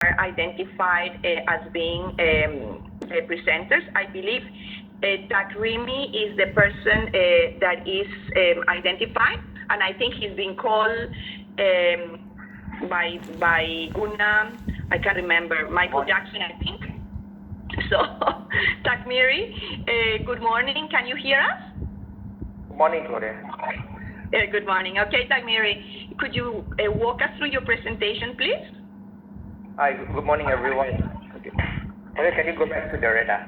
identified as being presenters. I believe Takrimi is the person that is identified, and I think he's been called by Guna, I can't remember, Michael Jackson, I think. So, Takmiri, good morning. Can you hear us? Good morning, Gloria. Good morning. Okay, Takmiri, could you walk us through your presentation, please? Hi, good morning, everyone. Okay. Gloria, can you go back to the radar?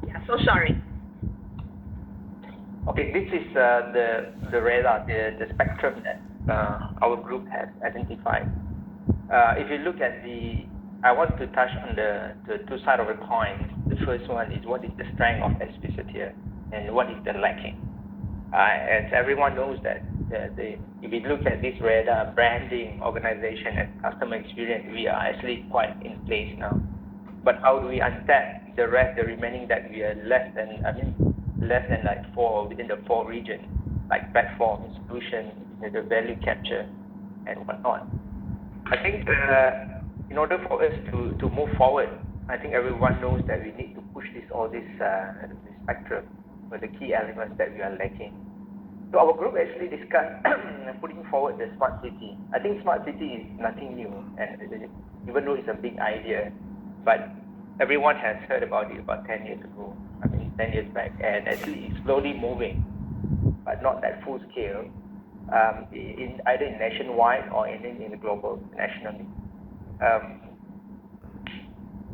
Yeah, so sorry. Okay, this is the radar, the spectrum that our group has identified. If you look at I want to touch on the two sides of the coin. The first one is what is the strength of SPCT and what is the lacking. As everyone knows that if we look at this radar, branding, organization, and customer experience, we are actually quite in place now. But how do we untap the rest, the remaining that we are less than like within the 4 regions, like platform, solution, the value capture, and whatnot. I think in order for us to move forward, I think everyone knows that we need to push this spectrum with the key elements that we are lacking. So our group actually discussed putting forward the smart city. I think smart city is nothing new, and even though it's a big idea, but everyone has heard about it about 10 years ago. 10 years back, and actually it's slowly moving, but not that full scale, either in nationwide or in the global, nationally.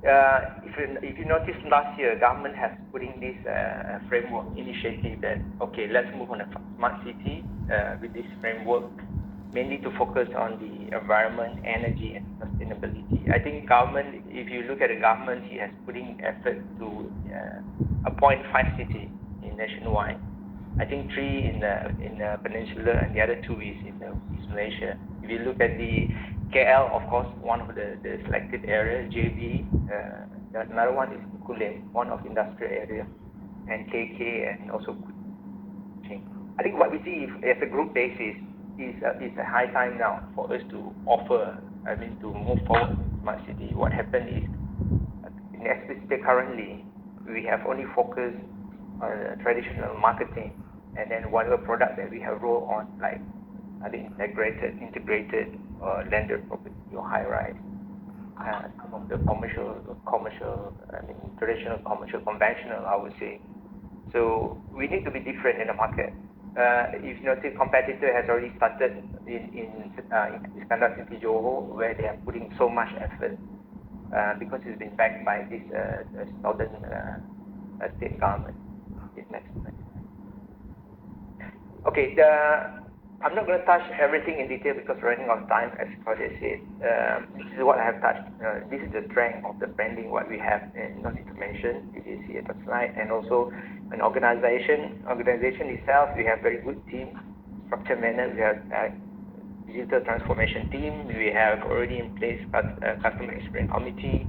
If you notice last year, government has putting this framework initiative that, okay, let's move on a smart city with this framework, mainly to focus on the environment, energy, and sustainability. I think government, if you look at the government, he has putting effort to appoint 5 cities in nationwide. I think 3 in the peninsula, and the other 2 is in East Malaysia. If you look at the KL, of course, one of the selected areas, JB, another one is Kulim, one of industrial area, and KK, and also Kuching. I think what we see as a group basis is a high time now for us to offer, to move forward with smart city. What happened is, in SPCT currently, we have only focused on traditional marketing, and then whatever product that we have rolled on, like integrated landed property or high rise, some of the commercial, traditional commercial, conventional, I would say. So we need to be different in the market. If you notice, competitor has already started in Iskandar City, Johor, where they are putting so much effort because it's been backed by this southern state government. Okay, I'm not going to touch everything in detail because we're running out of time, as Claudia said. This is what I have touched. This is the strength of the branding, what we have, and nothing to mention, if you see it on the slide, and also an organization itself, we have very good team, structure manner, we have digital transformation team, we have already in place customer experience committee,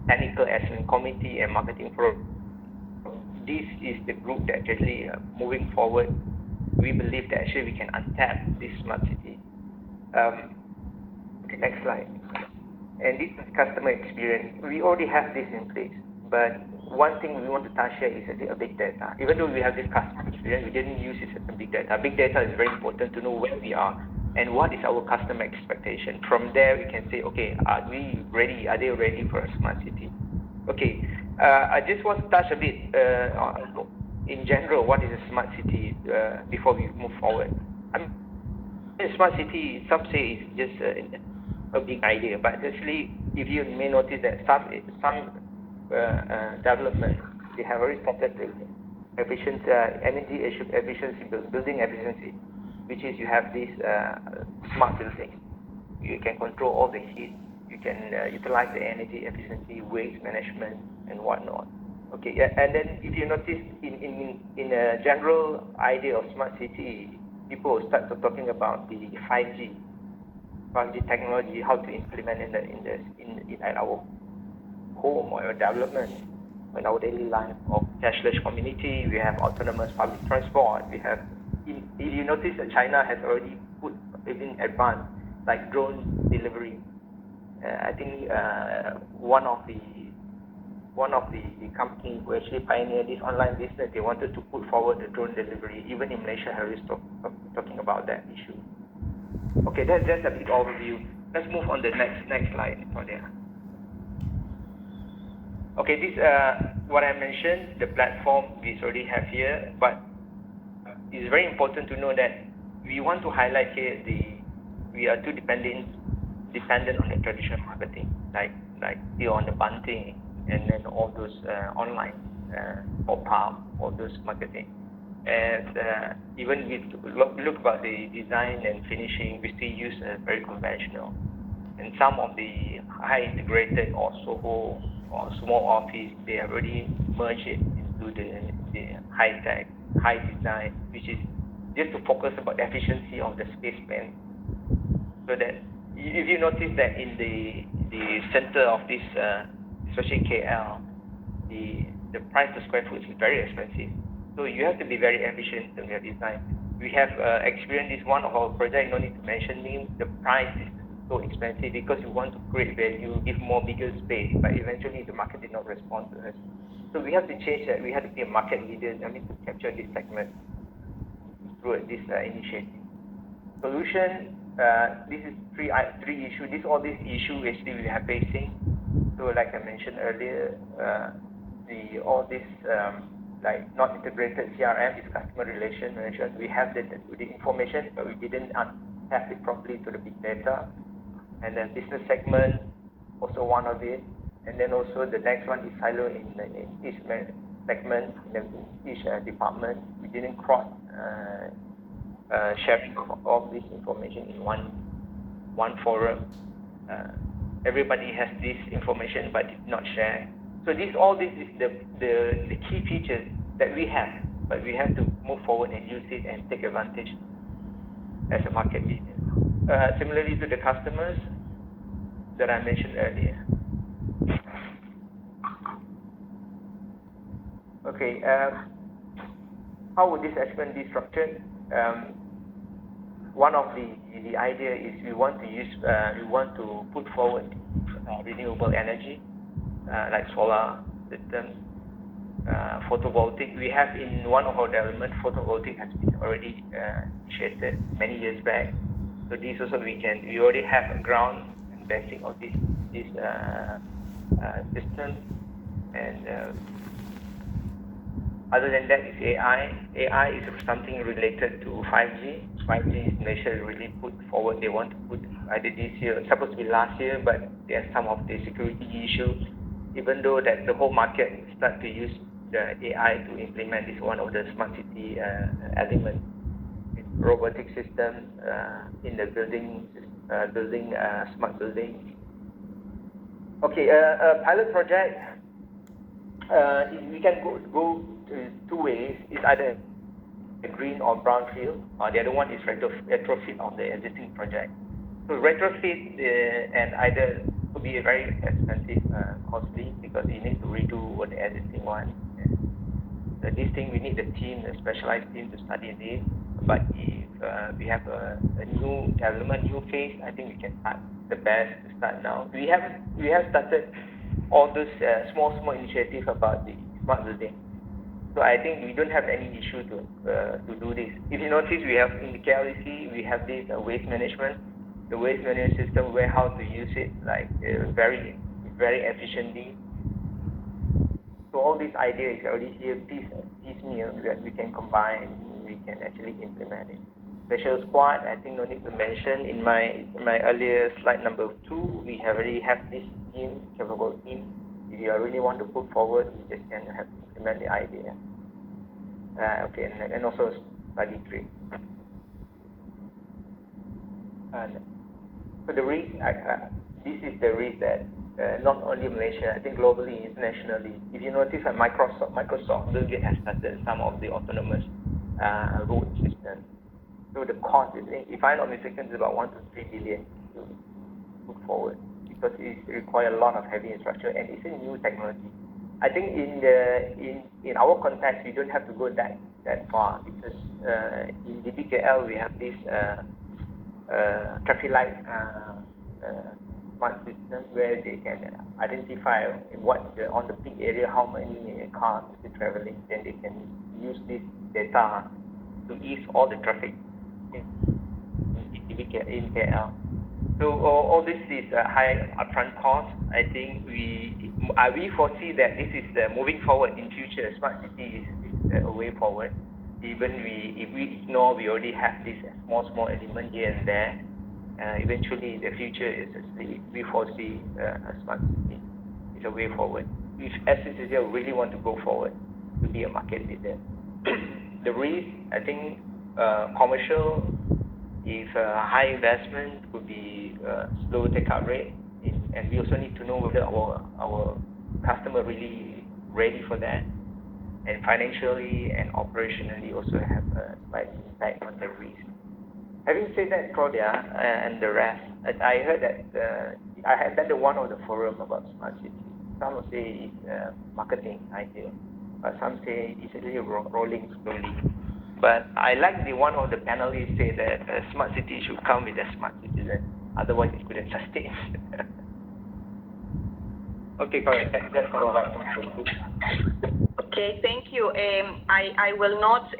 technical excellence committee, and marketing program. This is the group that actually moving forward. We believe that actually we can untap this smart city. Okay, next slide. And this is customer experience. We already have this in place, but one thing we want to touch here is a big data. Even though we have this customer experience, we didn't use it as a big data. Big data is very important to know where we are and what is our customer expectation. From there, we can say, okay, are we ready? Are they ready for a smart city? Okay, I just want to touch a bit in general, what is a smart city before we move forward? A smart city, some say is just a big idea, but actually, if you may notice that some development, they have already started efficient energy efficiency, building efficiency, which is you have this smart building. You can control all the heat, you can utilize the energy efficiency, waste management, and whatnot. Okay, and then if you notice in a general idea of smart city, people start talking about the 5G technology, how to implement in our home or development, in our daily life of cashless community. We have autonomous public transport. We have, if you notice that China has already put in advance like drone delivery, I think one of the companies who actually pioneered this online business, they wanted to put forward the drone delivery. Even in Malaysia, Harris talking about that issue. Okay, that's just a big overview. Let's move on the next slide, Claudia. Okay, this what I mentioned, the platform we already have here, but it's very important to know that we want to highlight here we are too dependent on the traditional marketing, like here on the bunting and then all those online pop-up, all those marketing. And even we look about the design and finishing, we still use very conventional. And some of the high integrated or SOHO or small office, they have already merged it into the high tech, high design, which is just to focus about the efficiency of the space spent. So that if you notice that in the center of this, especially KL, the price per square foot is very expensive. So you have to be very efficient in your design. We have experienced this one of our projects, no need to mention name, the price is so expensive because we want to create value, give more bigger space, but eventually the market did not respond to us. So we have to change that. We have to be a market leader, to capture this segment through this initiative. Solution, this is three issues. All these issues actually we are facing. So like I mentioned earlier, all this like not integrated CRM is customer relation management. We have the information, but we didn't tap it properly to the big data. And then business segment, also one of it. And then also the next one is silo in each segment, in each department. We didn't cross sharing all this information in one forum. Everybody has this information but did not share. So all this is the key features that we have, but we have to move forward and use it and take advantage as a market leader. Similarly to the customers that I mentioned earlier. Okay, how would this experiment be structured? One of the idea is we want to put forward renewable energy, like solar systems, photovoltaic. We have in one of our development, photovoltaic has been already initiated many years back. So this also we already have a ground and basic of this system. And other than that is AI. AI is something related to 5G. 5G is Malaysia really put forward. They want to put either this year, it's supposed to be last year, but there are some of the security issues. Even though that the whole market start to use the AI to implement this one of the smart city elements, robotic system in the building smart building. Okay, a pilot project. We can go two ways. It's either a green or brown field, or the other one is retrofit of the existing project. So retrofit and either could be very expensive, costly, because you need to redo the existing one. This thing we need a team, a specialized team to study this. But if we have a new development, new phase, I think we can start the best to start now. We have started all those small initiatives about the smart building. So I think we don't have any issue to do this. If you notice, we have in the KLEC, we have this waste management, the waste management system, where how to use it like very efficiently. So all this idea is already here, piecemeal that we can combine, we can actually implement it. Special squad, I think no need to mention. In my earlier slide number 2, we already have this team, capable team. If you really want to put forward, you just can have to implement the idea. Okay, and also study tree. And so the risk, this is the risk that not only Malaysia, I think globally, internationally. If you notice that Microsoft, Bill Gates has started some of the autonomous road systems. So the cost is, if I'm not mistaken, is about 1 to 3 billion to put forward, because it requires a lot of heavy infrastructure and it's a new technology. I think in our context, we don't have to go that far, because in DBKL we have this traffic light smart system where they can identify on the peak area how many cars is traveling. Then they can use this data to ease all the traffic in KL. So all this is a high upfront cost. I think we foresee that this is moving forward in future. Smart city is a way forward. Even if we ignore, we already have this small element here and there. Eventually, the future is we foresee a smart city is a way forward. If SCCL really want to go forward to be a market leader, the risk, I think, commercial, if high investment could be slow take-up rate, and we also need to know whether our customer really ready for that, and financially and operationally also have a slight impact on the risk. Having said that, Claudia and the rest, I heard that I had done one of the forum about smart city. Some will say it's marketing idea, but some say it's really rolling slowly. But I like the one of the panelists say that a smart city should come with a smart citizen, otherwise it couldn't sustain. Okay, correct. That's all right. Okay, thank you. I will not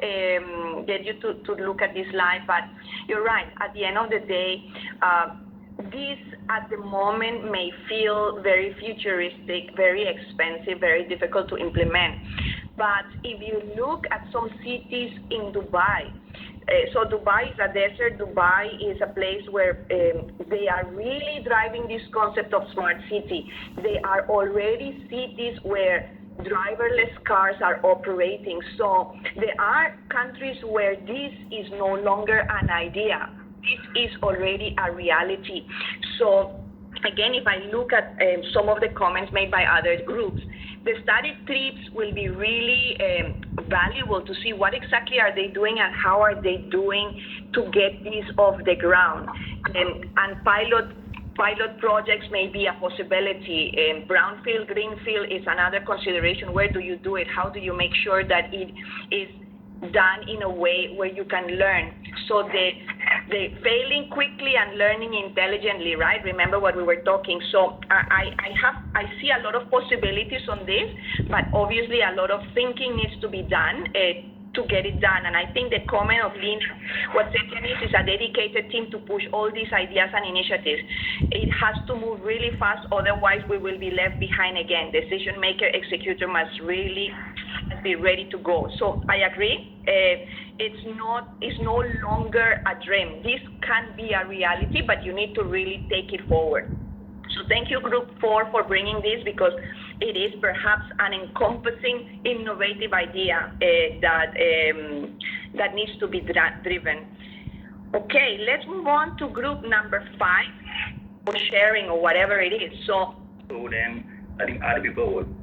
get you to look at this slide, but you're right. At the end of the day, this at the moment may feel very futuristic, very expensive, very difficult to implement. But if you look at some cities in Dubai, so Dubai is a desert. Dubai is a place where they are really driving this concept of smart city. They are already cities where driverless cars are operating. So there are countries where this is no longer an idea. This is already a reality. So again, if I look at some of the comments made by other groups, the study trips will be really valuable to see what exactly are they doing and how are they doing to get this off the ground. And pilot projects may be a possibility. Brownfield, greenfield is another consideration. Where do you do it? How do you make sure that it is done in a way where you can learn? So the failing quickly and learning intelligently, right? Remember what we were talking. So I see a lot of possibilities on this, but obviously a lot of thinking needs to be done to get it done. And I think the comment of Lynn, what second is a dedicated team to push all these ideas and initiatives. It has to move really fast, otherwise we will be left behind again. Decision maker, executor must really be ready to go. So I agree. It's no longer a dream. This can be a reality, but you need to really take it forward. So thank you, Group 4, for bringing this, because it is perhaps an encompassing, innovative idea that needs to be driven. Okay, let's move on to group number 5, or sharing or whatever it is. So then I think other people would,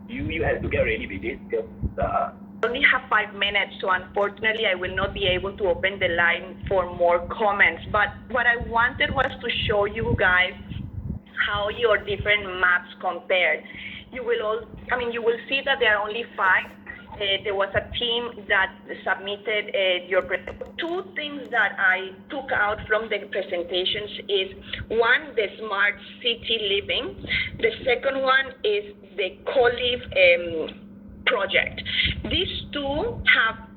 you have to get ready with this because I only have 5 minutes, so unfortunately I will not be able to open the line for more comments. But what I wanted was to show you guys how your different maps compared. You will see that there are only 5. There was a team that submitted your presentation. 2 things that I took out from the presentations is, one, the smart city living. The second one is the CoLive project. These 2 have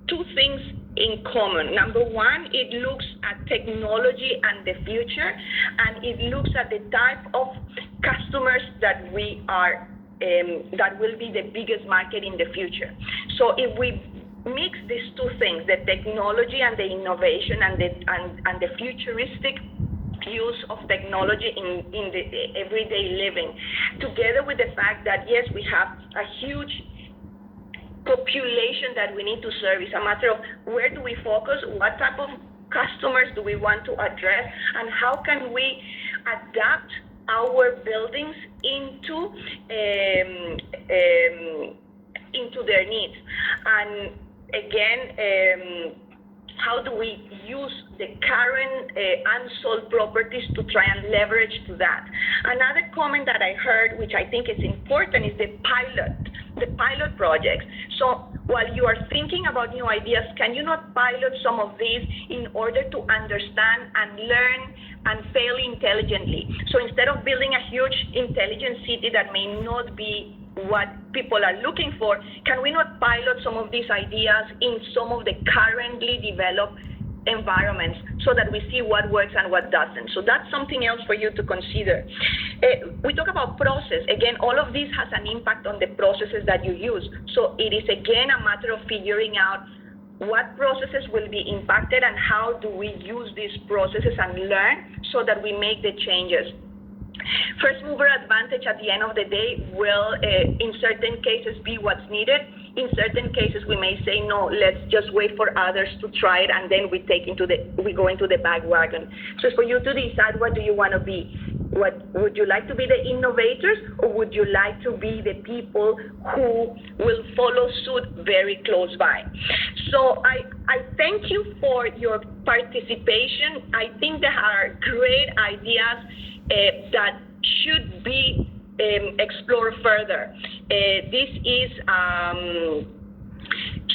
2 things in common. Number one, it looks at technology and the future, and it looks at the type of customers that we are, that will be the biggest market in the future. So if we mix these 2 things, the technology and the innovation and the futuristic use of technology in the everyday living, together with the fact that yes, we have a huge population that we need to serve. It's a matter of where do we focus, what type of customers do we want to address, and how can we adapt our buildings into their needs. And again, how do we use the current unsold properties to try and leverage to that? Another comment that I heard, which I think is important, is the pilot the pilot projects. So while you are thinking about new ideas, can you not pilot some of these in order to understand and learn and fail intelligently? So instead of building a huge intelligent city that may not be what people are looking for, can we not pilot some of these ideas in some of the currently developed environments so that we see what works and what doesn't? So that's something else for you to consider. We talk about process. Again, all of this has an impact on the processes that you use. So it is again a matter of figuring out what processes will be impacted and how do we use these processes and learn so that we make the changes. First mover advantage at the end of the day will, in certain cases, be what's needed. In certain cases, we may say, no, let's just wait for others to try it, and then we go into the bandwagon. So it's for you to decide, what do you want to be? Would you like to be the innovators, or would you like to be the people who will follow suit very close by? So I thank you for your participation. I think there are great ideas that should be explored further. This is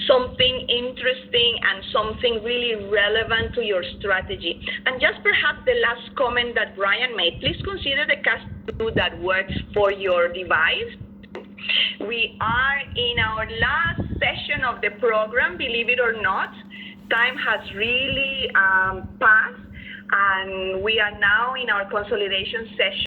something interesting and something really relevant to your strategy. And just perhaps the last comment that Brian made, please consider the Cast2 that works for your device. We are in our last session of the program, believe it or not. Time has really passed, and we are now in our consolidation session.